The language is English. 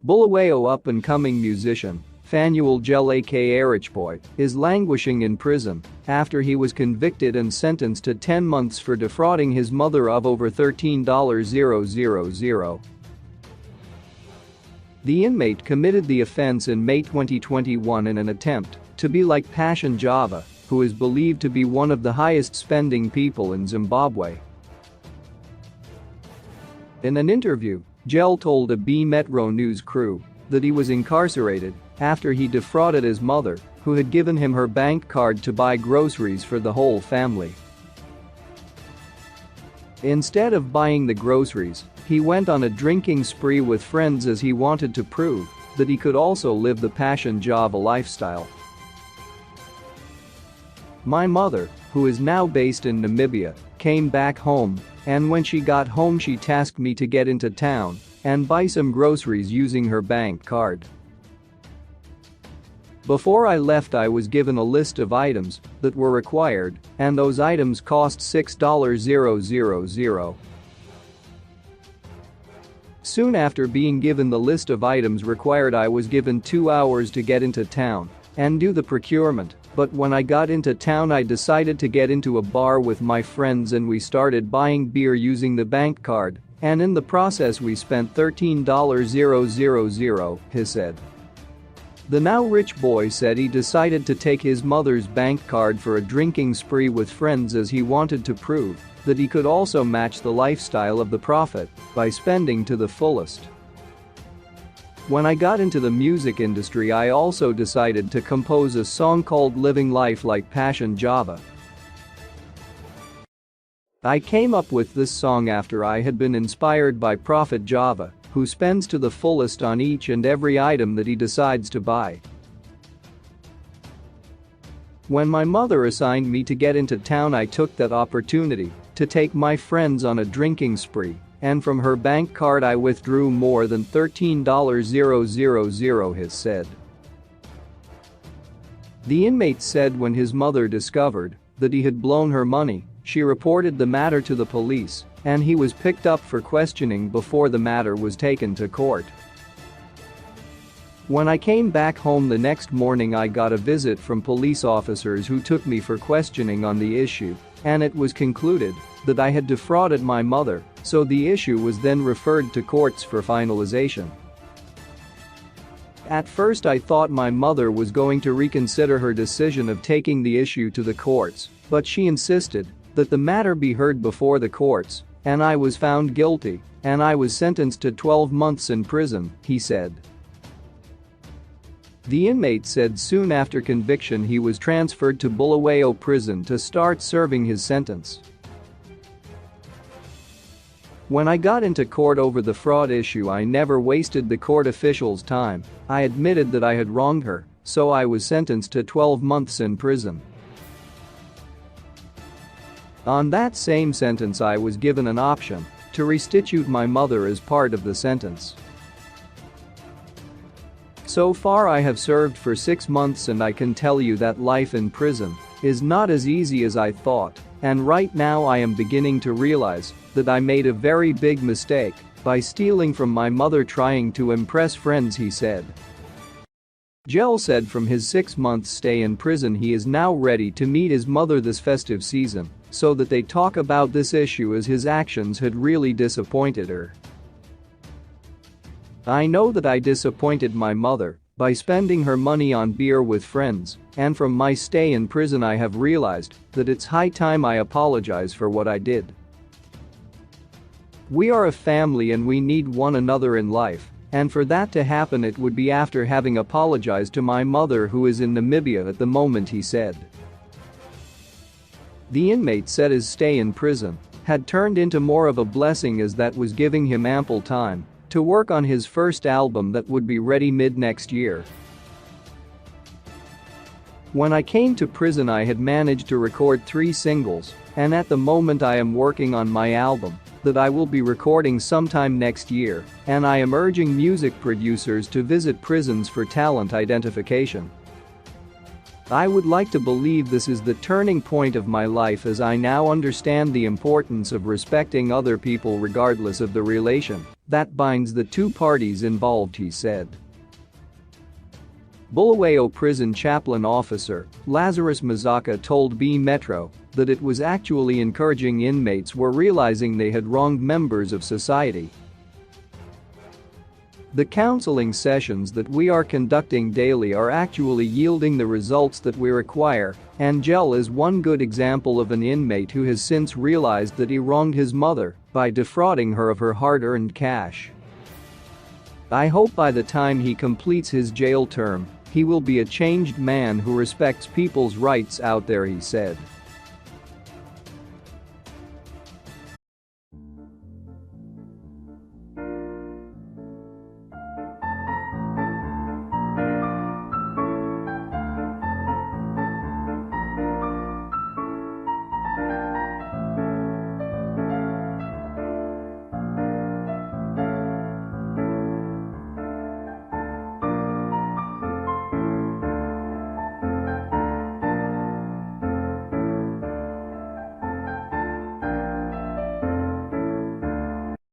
Bulawayo up-and-coming musician Fanuel Gel aka Richboy is languishing in prison after he was convicted and sentenced to 10 months for defrauding his mother of over $13,000. The inmate committed the offense in May 2021 in an attempt to be like Passion Java, who is believed to be one of the highest spending people in Zimbabwe. In an interview, Gel told a B Metro News crew that he was incarcerated after he defrauded his mother, who had given him her bank card to buy groceries for the whole family. Instead of buying the groceries, he went on a drinking spree with friends as he wanted to prove that he could also live the Passion Java lifestyle. My mother, who is now based in Namibia, came back home, and when she got home she tasked me to get into town and buy some groceries using her bank card. Before I left I was given a list of items that were required, and those items cost $6,000. Soon after being given the list of items required I was given 2 hours to get into town and do the procurement, but when I got into town I decided to get into a bar with my friends and we started buying beer using the bank card, and in the process we spent $13,000, he said. The now rich boy said he decided to take his mother's bank card for a drinking spree with friends as he wanted to prove that he could also match the lifestyle of the prophet by spending to the fullest. When I got into the music industry I also decided to compose a song called Living Life Like Passion Java. I came up with this song after I had been inspired by Prophet Java, who spends to the fullest on each and every item that he decides to buy. When my mother assigned me to get into town I took that opportunity to take my friends on a drinking spree, and from her bank card I withdrew more than $13,000, he said. The inmate said when his mother discovered that he had blown her money, she reported the matter to the police, and he was picked up for questioning before the matter was taken to court. When I came back home the next morning I got a visit from police officers who took me for questioning on the issue, and it was concluded that I had defrauded my mother, so the issue was then referred to courts for finalization. At first I thought my mother was going to reconsider her decision of taking the issue to the courts, but she insisted that the matter be heard before the courts, and I was found guilty, and I was sentenced to 12 months in prison, he said. The inmate said soon after conviction he was transferred to Bulawayo prison to start serving his sentence. When I got into court over the fraud issue I never wasted the court officials' time. I admitted that I had wronged her, so I was sentenced to 12 months in prison. On that same sentence I was given an option to restitute my mother as part of the sentence. So far I have served for 6 months and I can tell you that life in prison is not as easy as I thought, and right now I am beginning to realize that I made a very big mistake by stealing from my mother trying to impress friends, he said. Gel said from his 6-month stay in prison he is now ready to meet his mother this festive season so that they talk about this issue as his actions had really disappointed her. I know that I disappointed my mother by spending her money on beer with friends, and from my stay in prison I have realized that it's high time I apologize for what I did. We are a family and we need one another in life, and for that to happen it would be after having apologized to my mother who is in Namibia at the moment, he said. The inmate said his stay in prison had turned into more of a blessing as that was giving him ample time to work on his first album that would be ready mid-next year. When I came to prison I had managed to record 3 singles, and at the moment I am working on my album that I will be recording sometime next year, and I am urging music producers to visit prisons for talent identification. I would like to believe this is the turning point of my life as I now understand the importance of respecting other people regardless of the relation, that binds the two parties involved, he said. Bulawayo prison chaplain officer Lazarus Mazaka told B Metro that it was actually encouraging inmates were realizing they had wronged members of society. The counseling sessions that we are conducting daily are actually yielding the results that we require. Angel is one good example of an inmate who has since realized that he wronged his mother by defrauding her of her hard-earned cash. I hope by the time he completes his jail term, he will be a changed man who respects people's rights out there, he said.